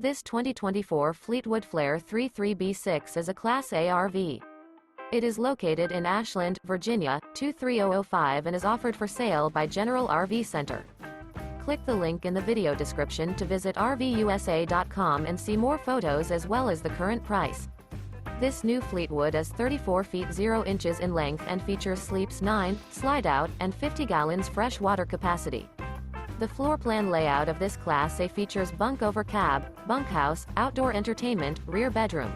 This 2024 Fleetwood Flair 33B6 is a Class A RV. It is located in Ashland, Virginia, 23005 and is offered for sale by General RV Center. Click the link in the video description to visit RVUSA.com and see more photos as well as the current price. This new Fleetwood is 34 feet 0 inches in length and features sleeps 9, slide-out, and 50 gallons fresh water capacity. The floor plan layout of this Class A features bunk over cab, bunkhouse, outdoor entertainment, rear bedroom.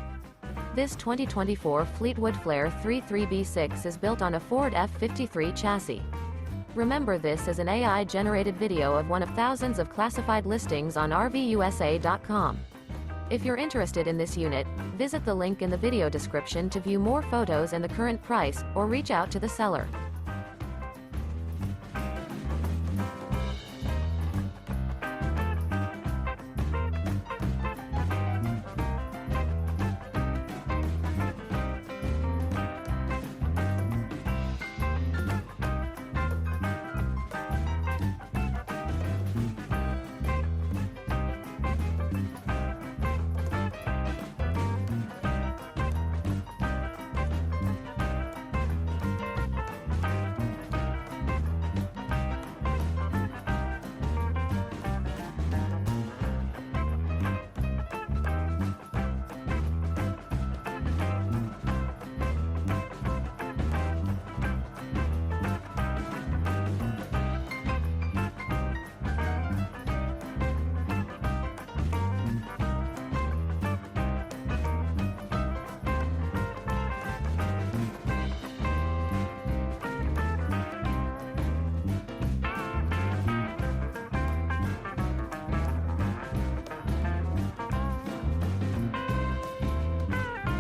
This 2024 Fleetwood Flair 33B6 is built on a Ford F53 chassis. Remember, this is an AI-generated video of one of thousands of classified listings on RVUSA.com. If you're interested in this unit, visit the link in the video description to view more photos and the current price, or reach out to the seller.